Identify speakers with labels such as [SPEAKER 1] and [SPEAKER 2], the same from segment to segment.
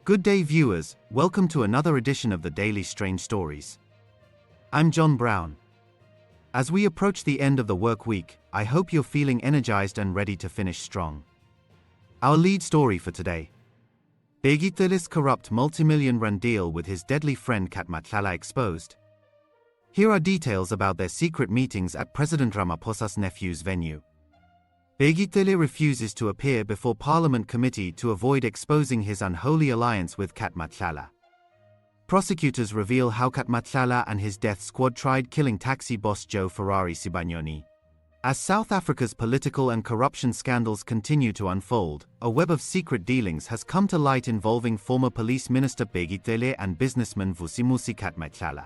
[SPEAKER 1] Good day viewers, welcome to another edition of the Daily Strange Stories. I'm John Brown. As we approach the end of the work week, I hope you're feeling energized and ready to finish strong. Our lead story for today. Bheki Cele's corrupt multi-million rand deal with his deadly friend Cele and Matlala exposed. Here are details about their secret meetings at President Ramaphosa's nephew's venue. Bheki Cele refuses to appear before Parliament committee to avoid exposing his unholy alliance with Cele and Matlala. Prosecutors reveal how Cele and Matlala and his death squad tried killing taxi boss Joe Ferrari Sibanyoni. As South Africa's political and corruption scandals continue to unfold, a web of secret dealings has come to light involving former police minister Bheki Cele and businessman Vusimuzi Cele and Matlala.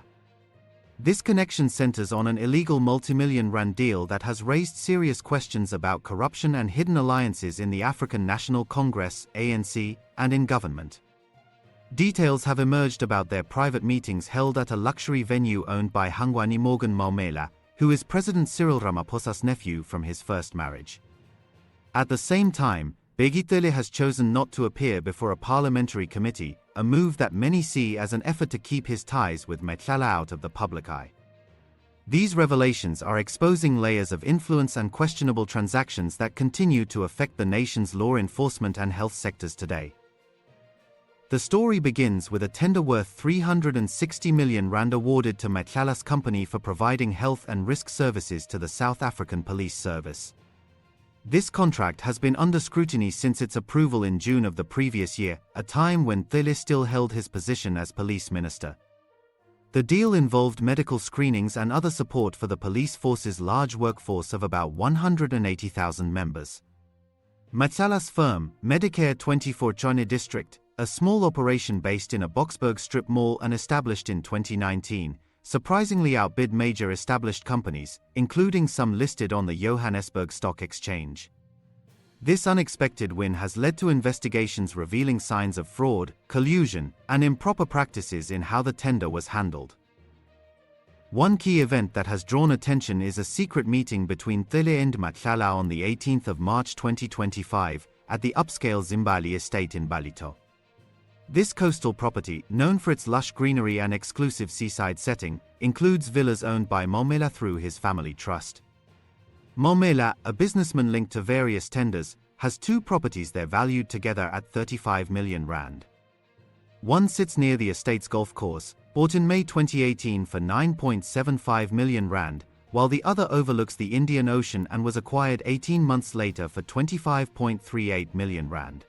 [SPEAKER 1] This connection centers on an illegal multi-million rand deal that has raised serious questions about corruption and hidden alliances in the African National Congress (ANC) and in government. Details have emerged about their private meetings held at a luxury venue owned by Hangwani Morgan Maumela, who is President Cyril Ramaphosa's nephew from his first marriage. At the same time, Bheki Cele has chosen not to appear before a parliamentary committee, a move that many see as an effort to keep his ties with Matlala out of the public eye. These revelations are exposing layers of influence and questionable transactions that continue to affect the nation's law enforcement and health sectors today. The story begins with a tender worth 360 million rand awarded to Matlala's company for providing health and risk services to the South African Police Service. This contract has been under scrutiny since its approval in June of the previous year, a time when Cele still held his position as police minister. The deal involved medical screenings and other support for the police force's large workforce of about 180,000 members. Matlala's firm, Medicare24 Tswane District, a small operation based in a Boksburg strip mall and established in 2019, surprisingly outbid major established companies, including some listed on the Johannesburg Stock Exchange. This unexpected win has led to investigations revealing signs of fraud, collusion, and improper practices in how the tender was handled. One key event that has drawn attention is a secret meeting between Cele and Matlala on the 18th of March 2025 at the upscale Zimbali estate in Ballito. This coastal property, known for its lush greenery and exclusive seaside setting, includes villas owned by Maumela through his family trust. Maumela, a businessman linked to various tenders, has two properties there valued together at 35 million rand. One sits near the estate's golf course, bought in May 2018 for 9.75 million rand, while the other overlooks the Indian Ocean and was acquired 18 months later for 25.38 million rand.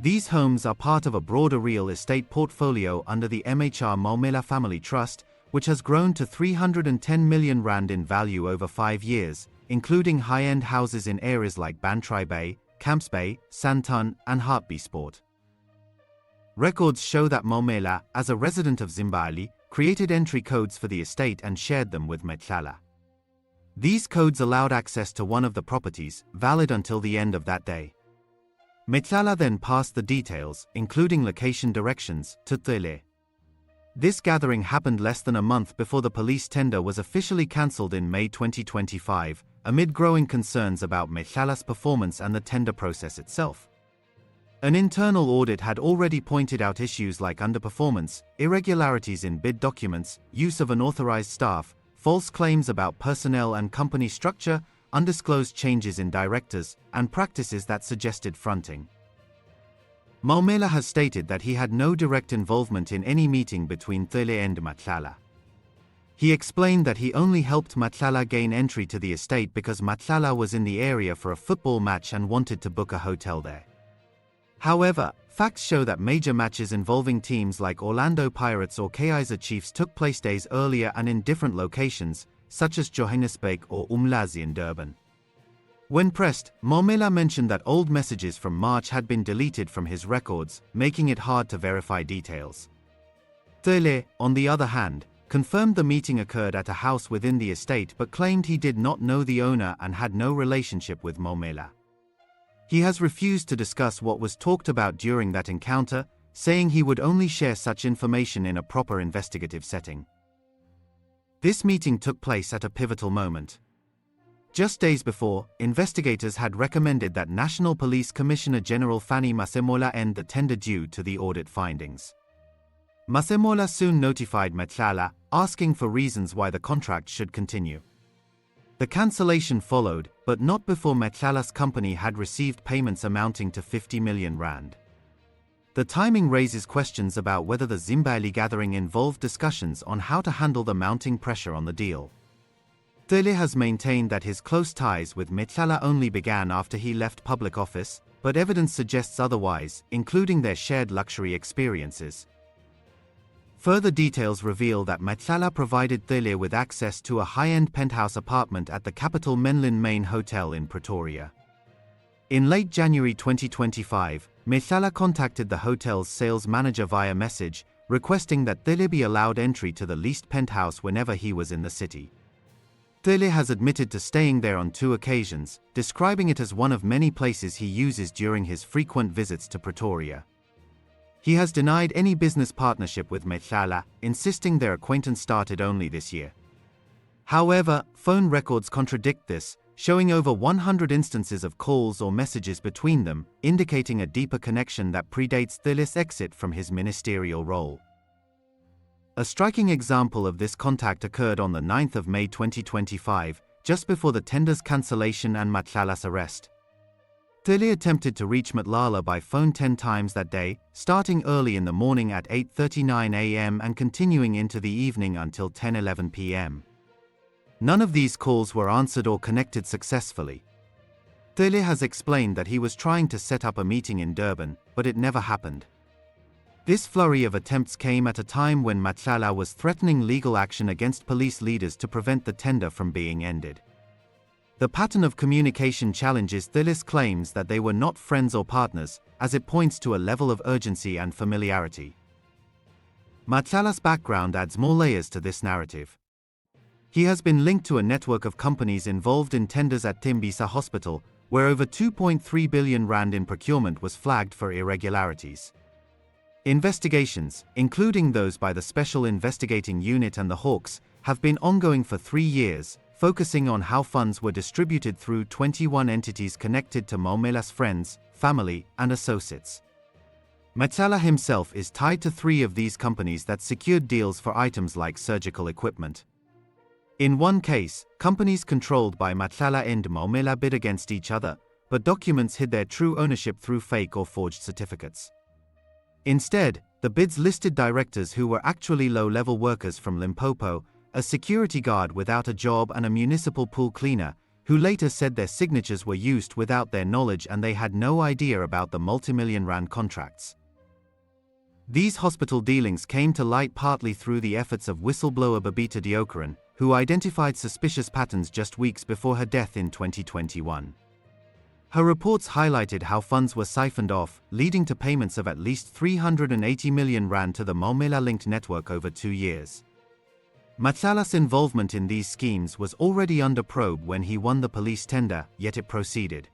[SPEAKER 1] These homes are part of a broader real estate portfolio under the MHR Maumela Family Trust, which has grown to 310 million rand in value over 5 years, including high-end houses in areas like Bantry Bay, Camps Bay, Sandton, and Hartbeespoort. Records show that Maumela, as a resident of Zimbali, created entry codes for the estate and shared them with Matlala. These codes allowed access to one of the properties, valid until the end of that day. Matlala then passed the details, including location directions, to Cele. This gathering happened less than a month before the police tender was officially cancelled in May 2025, amid growing concerns about Matlala's performance and the tender process itself. An internal audit had already pointed out issues like underperformance, irregularities in bid documents, use of unauthorized staff, false claims about personnel and company structure, undisclosed changes in directors, and practices that suggested fronting. Maumela has stated that he had no direct involvement in any meeting between Cele and Matlala. He explained that he only helped Matlala gain entry to the estate because Matlala was in the area for a football match and wanted to book a hotel there. However, facts show that major matches involving teams like Orlando Pirates or Kaizer Chiefs took place days earlier and in different locations, such as Johannesburg or Umlazi in Durban. When pressed, Maumela mentioned that old messages from March had been deleted from his records, making it hard to verify details. Cele, on the other hand, confirmed the meeting occurred at a house within the estate but claimed he did not know the owner and had no relationship with Maumela. He has refused to discuss what was talked about during that encounter, saying he would only share such information in a proper investigative setting. This meeting took place at a pivotal moment. Just days before, investigators had recommended that National Police Commissioner General Fanny Maumela end the tender due to the audit findings. Maumela soon notified Matlala, asking for reasons why the contract should continue. The cancellation followed, but not before Matlala's company had received payments amounting to 50 million rand. The timing raises questions about whether the Zimbabwe gathering involved discussions on how to handle the mounting pressure on the deal. Cele has maintained that his close ties with Matlala only began after he left public office, but evidence suggests otherwise, including their shared luxury experiences. Further details reveal that Matlala provided Cele with access to a high-end penthouse apartment at the Capital Menlyn Main Hotel in Pretoria. In late January 2025, Matlala contacted the hotel's sales manager via message, requesting that Cele be allowed entry to the leased penthouse whenever he was in the city. Cele has admitted to staying there on 2 occasions, describing it as one of many places he uses during his frequent visits to Pretoria. He has denied any business partnership with Matlala, insisting their acquaintance started only this year. However, phone records contradict this, showing over 100 instances of calls or messages between them, indicating a deeper connection that predates Cele's exit from his ministerial role. A striking example of this contact occurred on the 9th of May 2025, just before the tender's cancellation and Matlala's arrest. Cele attempted to reach Matlala by phone 10 times that day, starting early in the morning at 8:39 a.m. and continuing into the evening until 10:11 p.m. None of these calls were answered or connected successfully. Cele has explained that he was trying to set up a meeting in Durban, but it never happened. This flurry of attempts came at a time when Matlala was threatening legal action against police leaders to prevent the tender from being ended. The pattern of communication challenges Cele's claims that they were not friends or partners, as it points to a level of urgency and familiarity. Matlala's background adds more layers to this narrative. He has been linked to a network of companies involved in tenders at Tembisa Hospital, where over 2.3 billion rand in procurement was flagged for irregularities. Investigations, including those by the Special Investigating Unit and the Hawks, have been ongoing for 3 years, focusing on how funds were distributed through 21 entities connected to Maumela's friends, family, and associates. Matlala himself is tied to 3 of these companies that secured deals for items like surgical equipment. In one case, companies controlled by Matlala and Maumela bid against each other, but documents hid their true ownership through fake or forged certificates. Instead, the bids listed directors who were actually low-level workers from Limpopo, a security guard without a job and a municipal pool cleaner, who later said their signatures were used without their knowledge and they had no idea about the multi-million rand contracts. These hospital dealings came to light partly through the efforts of whistleblower Babita Deokaran, who identified suspicious patterns just weeks before her death in 2021. Her reports highlighted how funds were siphoned off, leading to payments of at least 380 million rand to the Maumela-linked network over 2 years. Matlala's involvement in these schemes was already under probe when he won the police tender, yet it proceeded.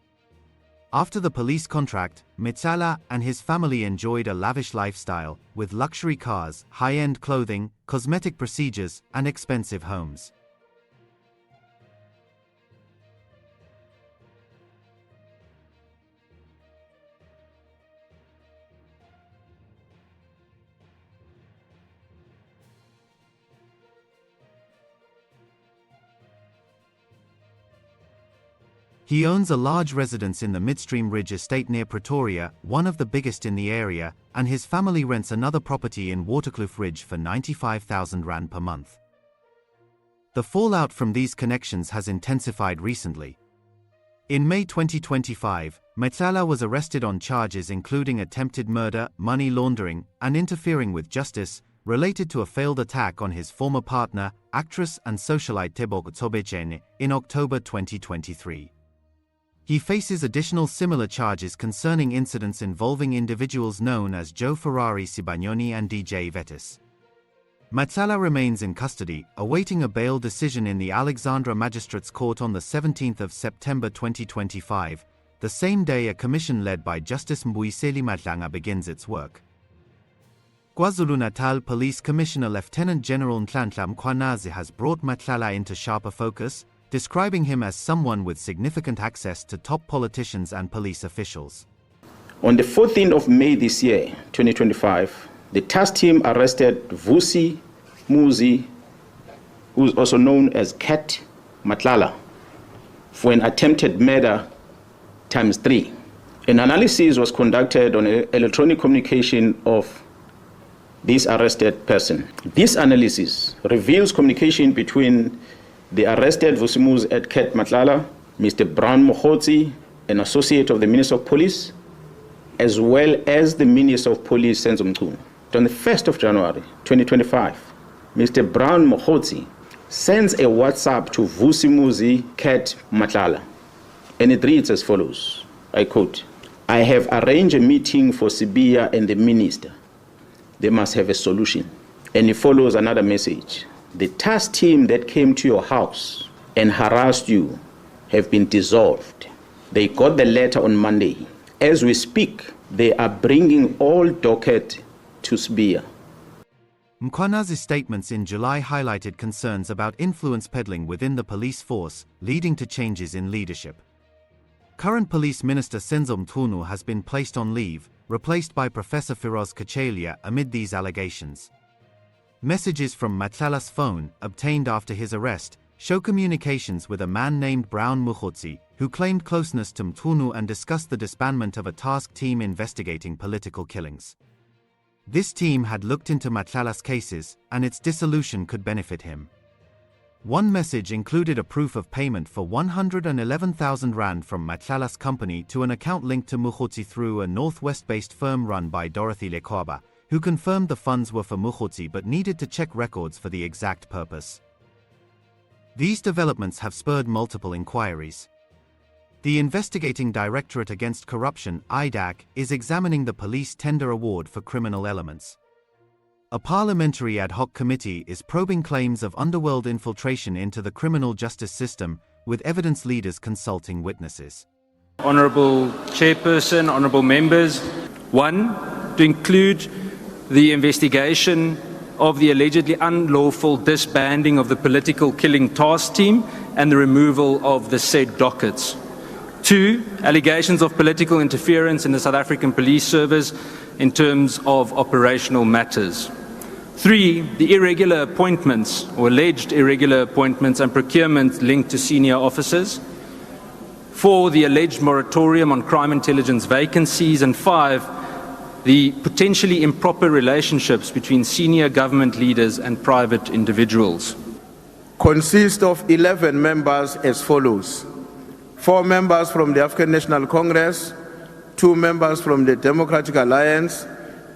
[SPEAKER 1] After the police contract, Matlala and his family enjoyed a lavish lifestyle, with luxury cars, high-end clothing, cosmetic procedures, and expensive homes. He owns a large residence in the Midstream Ridge estate near Pretoria, one of the biggest in the area, and his family rents another property in Waterkloof Ridge for 95,000 rand per month. The fallout from these connections has intensified recently. In May 2025, Matlala was arrested on charges including attempted murder, money laundering, and interfering with justice, related to a failed attack on his former partner, actress and socialite Tembisa Hospital, in October 2023. He faces additional similar charges concerning incidents involving individuals known as Joe Ferrari Sibanyoni and DJ Vetus. Matlala remains in custody, awaiting a bail decision in the Alexandra Magistrates Court on the 17th of September 2025, the same day a commission led by Justice Mbuyiseli Madlanga begins its work. KwaZulu-Natal Police Commissioner Lieutenant General Nhlanhla Mkhwanazi has brought Matlala into sharper focus, describing him as someone with significant access to top politicians and police officials.
[SPEAKER 2] On the 14th of May this year, 2025, the task team arrested Vusimuzi, who is also known as Cat Matlala, for an attempted murder ×3. An analysis was conducted on electronic communication of this arrested person. This analysis reveals communication between the arrested Vusimuzi at Cat Matlala, Mr. Brown Mokhotsi, an associate of the Minister of Police, as well as the Minister of Police, Senzo Mchunu. On the 1st of January 2025, Mr. Brown Mokhotsi sends a WhatsApp to Vusimuzi Cat Matlala, and it reads as follows, I quote, "I have arranged a meeting for Sibiya and the minister. They must have a solution." And it follows another message. "The task team that came to your house and harassed you have been dissolved. They got the letter on Monday. As we speak, they are bringing all docket to Sibiya."
[SPEAKER 1] Mkhwanazi's statements in July highlighted concerns about influence peddling within the police force, leading to changes in leadership. Current Police Minister Senzo Mchunu has been placed on leave, replaced by Professor Firoz Kachelia amid these allegations. Messages from Matlala's phone, obtained after his arrest, show communications with a man named Brown Mokhotsi, who claimed closeness to Mchunu and discussed the disbandment of a task team investigating political killings. This team had looked into Matlala's cases, and its dissolution could benefit him. One message included a proof of payment for 111,000 rand from Matlala's company to an account linked to Mokhotsi through a northwest-based firm run by Dorothy Lekwaba, who confirmed the funds were for Mokhotsi but needed to check records for the exact purpose. These developments have spurred multiple inquiries. The Investigating Directorate Against Corruption, IDAC, is examining the police tender award for criminal elements. A parliamentary ad hoc committee is probing claims of underworld infiltration into the criminal justice system, with evidence leaders consulting witnesses.
[SPEAKER 3] Honourable Chairperson, honourable members, 1. To include the investigation of the allegedly unlawful disbanding of the political killing task team and the removal of the said dockets. 2. Allegations of political interference in the South African Police Service in terms of operational matters. 3. The irregular appointments or alleged irregular appointments and procurement linked to senior officers. 4. The alleged moratorium on crime intelligence vacancies. And 5. The potentially improper relationships between senior government leaders and private individuals.
[SPEAKER 4] Consists of 11 members as follows: 4 members from the African National Congress, 2 members from the Democratic Alliance,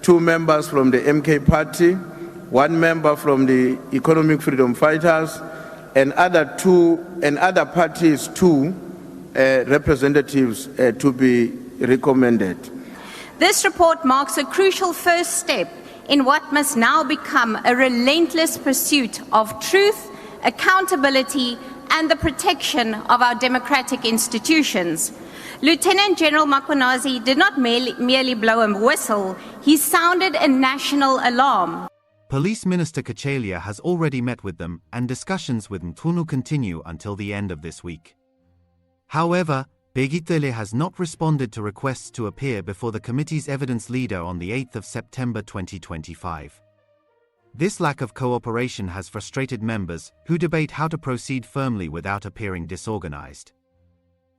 [SPEAKER 4] 2 members from the MK Party, 1 member from the Economic Freedom Fighters, and other parties 2 representatives to be recommended.
[SPEAKER 5] This report marks a crucial first step in what must now become a relentless pursuit of truth, accountability, and the protection of our democratic institutions. Lieutenant General Mkhwanazi did not merely blow a whistle, he sounded a national alarm.
[SPEAKER 1] Police Minister Kachelia has already met with them, and discussions with Mchunu continue until the end of this week. However, Bheki Cele has not responded to requests to appear before the committee's evidence leader on the 8th of September 2025. This lack of cooperation has frustrated members, who debate how to proceed firmly without appearing disorganized.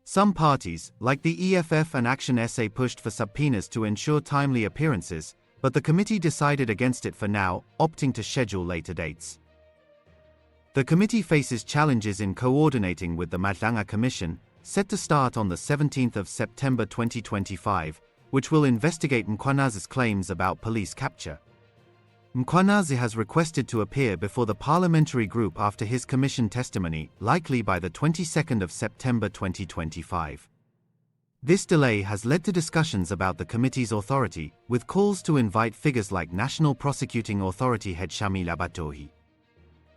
[SPEAKER 1] Some parties, like the EFF and Action SA, pushed for subpoenas to ensure timely appearances, but the committee decided against it for now, opting to schedule later dates. The committee faces challenges in coordinating with the Madlanga Commission, set to start on the 17th of September 2025, which will investigate Mkhwanazi's claims about police capture. Mkhwanazi has requested to appear before the parliamentary group after his commission testimony, likely by the 22nd of September 2025. This delay has led to discussions about the committee's authority, with calls to invite figures like National Prosecuting Authority head Shamila Batohi.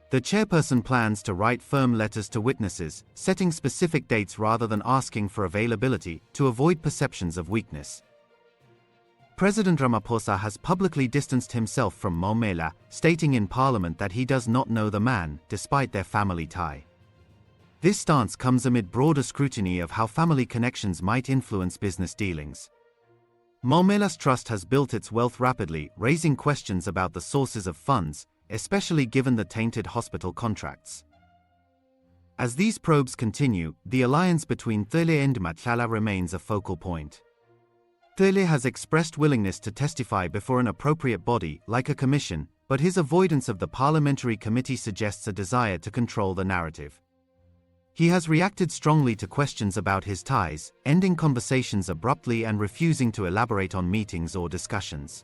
[SPEAKER 1] The chairperson plans to write firm letters to witnesses, setting specific dates rather than asking for availability, to avoid perceptions of weakness. President Ramaphosa has publicly distanced himself from Maumela, stating in Parliament that he does not know the man, despite their family tie. This stance comes amid broader scrutiny of how family connections might influence business dealings. Maumela's trust has built its wealth rapidly, raising questions about the sources of funds, especially given the tainted hospital contracts. As these probes continue, the alliance between Cele and Matlala remains a focal point. Cele has expressed willingness to testify before an appropriate body, like a commission, but his avoidance of the parliamentary committee suggests a desire to control the narrative. He has reacted strongly to questions about his ties, ending conversations abruptly and refusing to elaborate on meetings or discussions.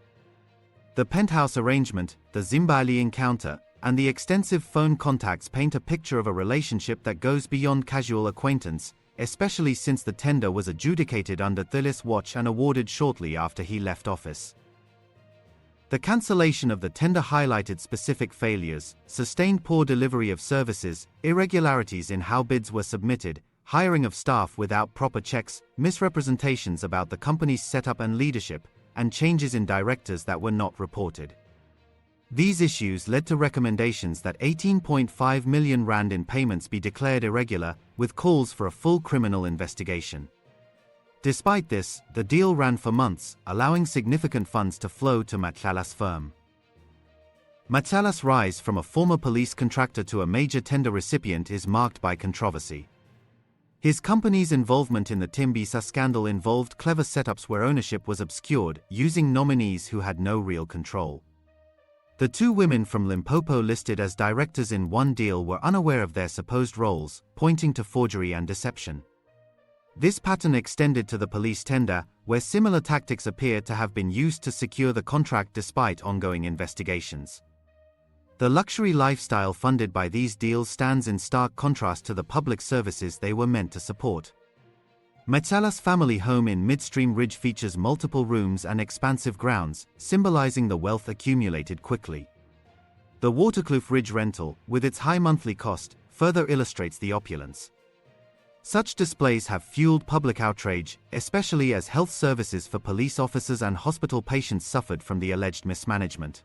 [SPEAKER 1] The penthouse arrangement, the Zimbali encounter, and the extensive phone contacts paint a picture of a relationship that goes beyond casual acquaintance, especially since the tender was adjudicated under Cele's watch and awarded shortly after he left office. The cancellation of the tender highlighted specific failures, sustained poor delivery of services, irregularities in how bids were submitted, hiring of staff without proper checks, misrepresentations about the company's setup and leadership, and changes in directors that were not reported. These issues led to recommendations that 18.5 million rand in payments be declared irregular, with calls for a full criminal investigation. Despite this, the deal ran for months, allowing significant funds to flow to Matlala's firm. Matlala's rise from a former police contractor to a major tender recipient is marked by controversy. His company's involvement in the Tembisa scandal involved clever setups where ownership was obscured, using nominees who had no real control. The two women from Limpopo listed as directors in one deal were unaware of their supposed roles, pointing to forgery and deception. This pattern extended to the police tender, where similar tactics appear to have been used to secure the contract despite ongoing investigations. The luxury lifestyle funded by these deals stands in stark contrast to the public services they were meant to support. Matlala's family home in Midstream Ridge features multiple rooms and expansive grounds, symbolizing the wealth accumulated quickly. The Waterkloof Ridge rental, with its high monthly cost, further illustrates the opulence. Such displays have fueled public outrage, especially as health services for police officers and hospital patients suffered from the alleged mismanagement.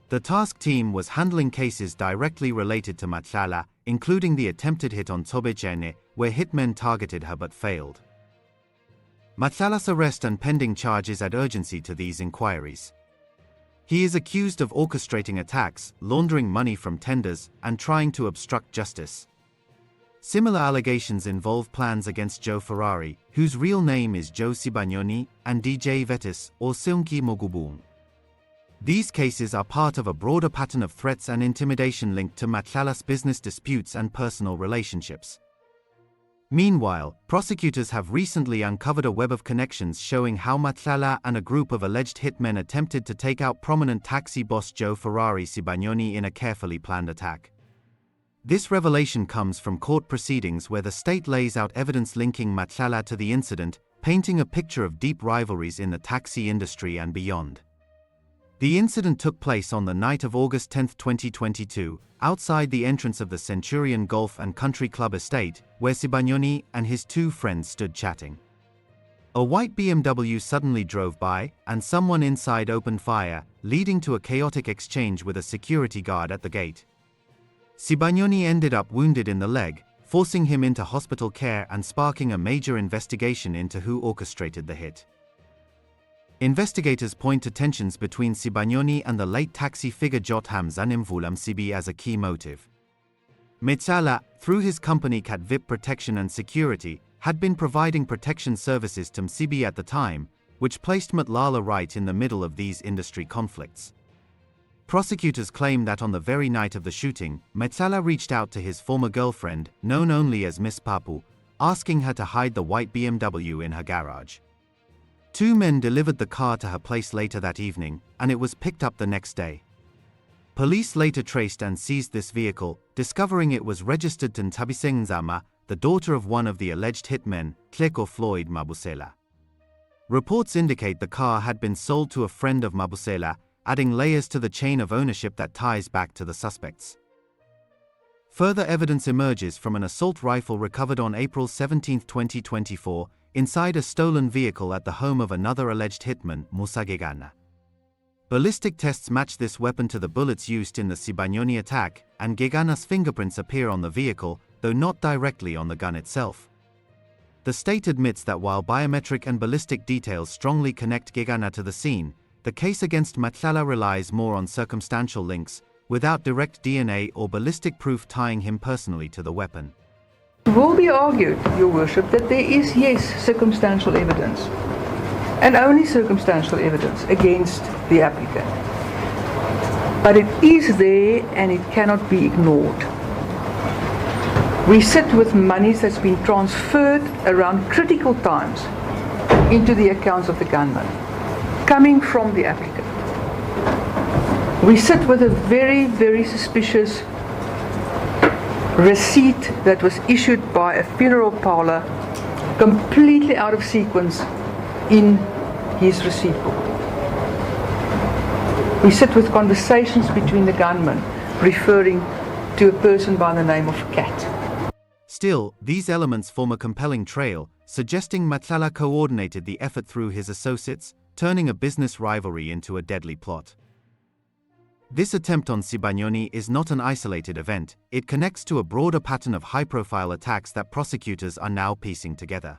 [SPEAKER 1] The task team was handling cases directly related to Matlala, including the attempted hit on Tembisa, where hitmen targeted her but failed. Matlala's arrest and pending charges add urgency to these inquiries. He is accused of orchestrating attacks, laundering money from tenders, and trying to obstruct justice. Similar allegations involve plans against Joe Ferrari, whose real name is Joe Sibanyoni, and DJ Vetis, or Silnki Mogubung. These cases are part of a broader pattern of threats and intimidation linked to Matlala's business disputes and personal relationships. Meanwhile, prosecutors have recently uncovered a web of connections showing how Matlala and a group of alleged hitmen attempted to take out prominent taxi boss Joe Ferrari Sibanyoni in a carefully planned attack. This revelation comes from court proceedings where the state lays out evidence linking Matlala to the incident, painting a picture of deep rivalries in the taxi industry and beyond. The incident took place on the night of August 10, 2022, outside the entrance of the Centurion Golf and Country Club estate, where Sibanyoni and his two friends stood chatting. A white BMW suddenly drove by, and someone inside opened fire, leading to a chaotic exchange with a security guard at the gate. Sibanyoni ended up wounded in the leg, forcing him into hospital care and sparking a major investigation into who orchestrated the hit. Investigators point to tensions between Sibanyoni and the late taxi figure Jotham Zanimvula Msibi as a key motive. Matlala, through his company Cat VIP Protection and Security, had been providing protection services to Msibi at the time, which placed Matlala right in the middle of these industry conflicts. Prosecutors claim that on the very night of the shooting, Matlala reached out to his former girlfriend, known only as Miss Papu, asking her to hide the white BMW in her garage. Two men delivered the car to her place later that evening, and it was picked up the next day. Police later traced and seized this vehicle, discovering it was registered to Tembisa Nzama, the daughter of one of the alleged hitmen, Tleko Floyd Mabusela. Reports indicate the car had been sold to a friend of Mabusela, adding layers to the chain of ownership that ties back to the suspects. Further evidence emerges from an assault rifle recovered on April 17, 2024, inside a stolen vehicle at the home of another alleged hitman, Musa Gegana. Ballistic tests match this weapon to the bullets used in the Sibanyoni attack, and Gegana's fingerprints appear on the vehicle, though not directly on the gun itself. The state admits that while biometric and ballistic details strongly connect Gegana to the scene, the case against Matlala relies more on circumstantial links, without direct DNA or ballistic proof tying him personally to the weapon.
[SPEAKER 6] It will be argued, Your Worship, that there is, yes, circumstantial evidence, and only circumstantial evidence against the applicant. But it is there and it cannot be ignored. We sit with monies that's been transferred around critical times into the accounts of the gunman, coming from the applicant. We sit with a very, very suspicious receipt that was issued by a funeral parlor, completely out of sequence in his receipt book. We sit with conversations between the gunman referring to a person by the name of Cat.
[SPEAKER 1] Still, these elements form a compelling trail, suggesting Matlala coordinated the effort through his associates, turning a business rivalry into a deadly plot. This attempt on Sibanyoni is not an isolated event, it connects to a broader pattern of high-profile attacks that prosecutors are now piecing together.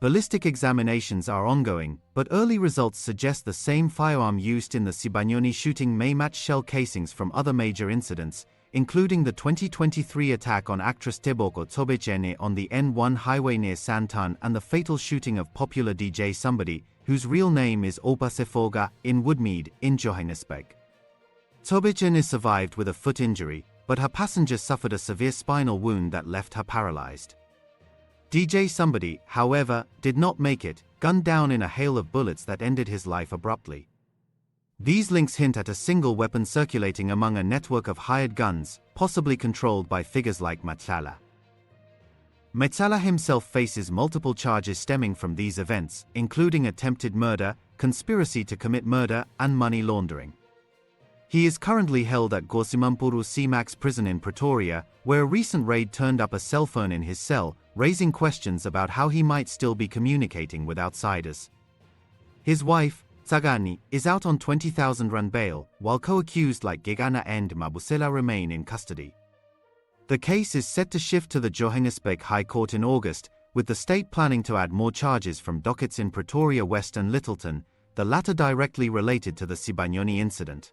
[SPEAKER 1] Ballistic examinations are ongoing, but early results suggest the same firearm used in the Sibanyoni shooting may match shell casings from other major incidents, including the 2023 attack on actress Teboko Tobechene on the N1 highway near Santan and the fatal shooting of popular DJ Somebody, whose real name is Opa Sefoga, in Woodmead, in Johannesburg. Tobechene survived with a foot injury, but her passenger suffered a severe spinal wound that left her paralyzed. DJ Somebody, however, did not make it, gunned down in a hail of bullets that ended his life abruptly. These links hint at a single weapon circulating among a network of hired guns, possibly controlled by figures like Matlala. Matlala himself faces multiple charges stemming from these events, including attempted murder, conspiracy to commit murder, and money laundering. He is currently held at Gosimampuru CMAX prison in Pretoria, where a recent raid turned up a cell phone in his cell, raising questions about how he might still be communicating with outsiders. His wife, Tsagani, is out on 20,000 rand bail, while co-accused like Gegana and Mabusela remain in custody. The case is set to shift to the Johannesburg High Court in August, with the state planning to add more charges from dockets in Pretoria West and Littleton, the latter directly related to the Sibanyoni incident.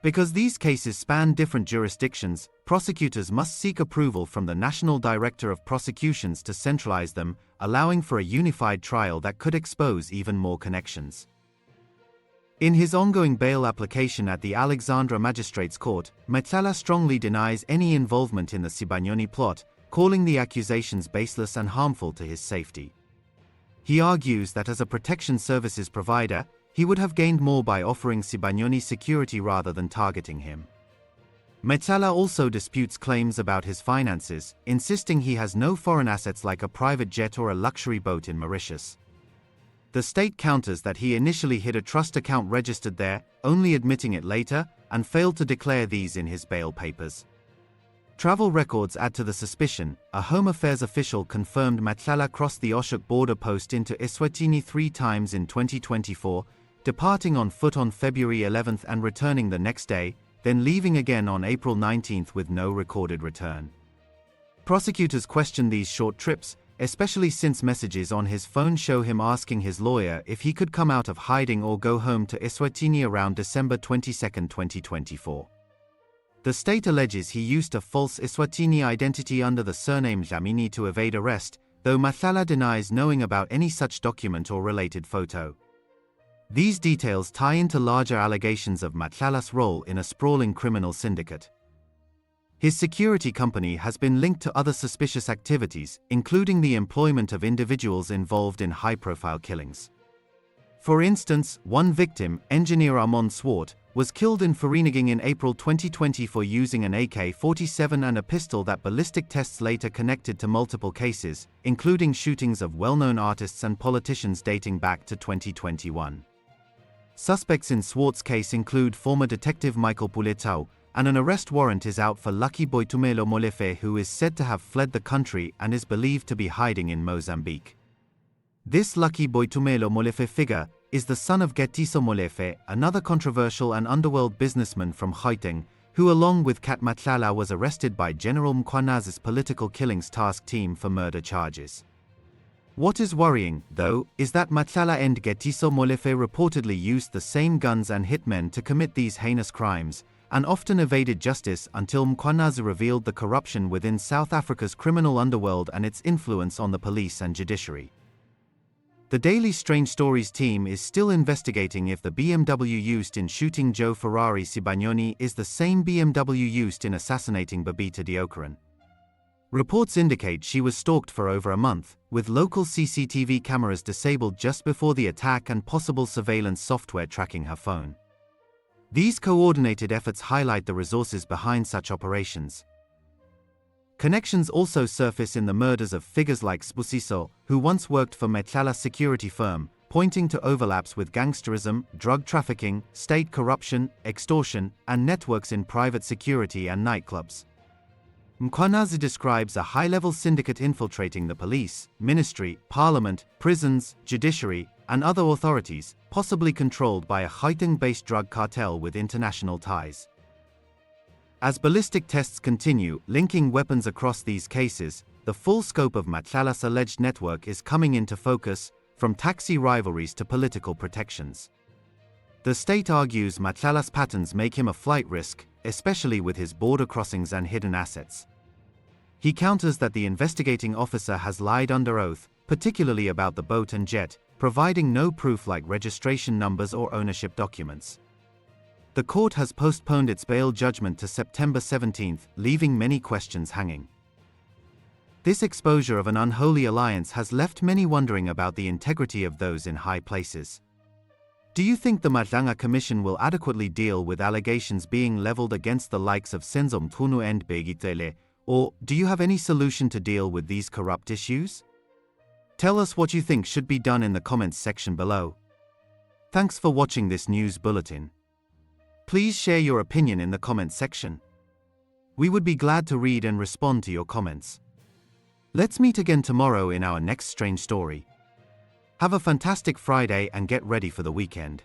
[SPEAKER 1] Because these cases span different jurisdictions, prosecutors must seek approval from the National Director of Prosecutions to centralize them, allowing for a unified trial that could expose even more connections. In his ongoing bail application at the Alexandra Magistrates Court, Matlala strongly denies any involvement in the Sibanyoni plot, calling the accusations baseless and harmful to his safety. He argues that as a protection services provider, he would have gained more by offering Sibanyoni security rather than targeting him. Matlala also disputes claims about his finances, insisting he has no foreign assets like a private jet or a luxury boat in Mauritius. The state counters that he initially hid a trust account registered there, only admitting it later, and failed to declare these in his bail papers. Travel records add to the suspicion. A Home Affairs official confirmed Matlala crossed the Oshuk border post into Eswatini 3 times in 2024, departing on foot on February 11th and returning the next day, then leaving again on April 19th with no recorded return. Prosecutors question these short trips, especially since messages on his phone show him asking his lawyer if he could come out of hiding or go home to Eswatini around December 22, 2024. The state alleges he used a false Eswatini identity under the surname Dlamini to evade arrest, though Matlala denies knowing about any such document or related photo. These details tie into larger allegations of Matlala's role in a sprawling criminal syndicate. His security company has been linked to other suspicious activities, including the employment of individuals involved in high-profile killings. For instance, one victim, engineer Armand Swart, was killed in Vereeniging in April 2020 for using an AK-47 and a pistol that ballistic tests later connected to multiple cases, including shootings of well-known artists and politicians dating back to 2021. Suspects in Swart's case include former detective Michael Puletau, and an arrest warrant is out for Lucky Boitumelo Molefe, who is said to have fled the country and is believed to be hiding in Mozambique. This Lucky Boitumelo Molefe figure is the son of Getiso Molefe, another controversial and underworld businessman from Gauteng, who along with Kat Matlala was arrested by General Mkhwanazi's political killings task team for murder charges. What is worrying, though, is that Matlala and Getiso Molefe reportedly used the same guns and hitmen to commit these heinous crimes, and often evaded justice until Mkhwanazi revealed the corruption within South Africa's criminal underworld and its influence on the police and judiciary. The Daily Strange Stories team is still investigating if the BMW used in shooting Joe Ferrari Sibanyoni is the same BMW used in assassinating Babita Deokaran. Reports indicate she was stalked for over a month, with local CCTV cameras disabled just before the attack and possible surveillance software tracking her phone. These coordinated efforts highlight the resources behind such operations. Connections also surface in the murders of figures like Spusiso, who once worked for Matlala's security firm, pointing to overlaps with gangsterism, drug trafficking, state corruption, extortion, and networks in private security and nightclubs. Mkhwanazi describes a high-level syndicate infiltrating the police, ministry, parliament, prisons, judiciary, and other authorities, possibly controlled by a Gauteng-based drug cartel with international ties. As ballistic tests continue, linking weapons across these cases, the full scope of Matlala's alleged network is coming into focus, from taxi rivalries to political protections. The state argues Matlala's patterns make him a flight risk, especially with his border crossings and hidden assets. He counters that the investigating officer has lied under oath, particularly about the boat and jet, providing no proof like registration numbers or ownership documents. The court has postponed its bail judgment to September 17, leaving many questions hanging. This exposure of an unholy alliance has left many wondering about the integrity of those in high places. Do you think the Madlanga Commission will adequately deal with allegations being leveled against the likes of Senzo Mchunu and Bheki Cele, or do you have any solution to deal with these corrupt issues? Tell us what you think should be done in the comments section below. Thanks for watching this news bulletin. Please share your opinion in the comments section. We would be glad to read and respond to your comments. Let's meet again tomorrow in our next strange story. Have a fantastic Friday and get ready for the weekend.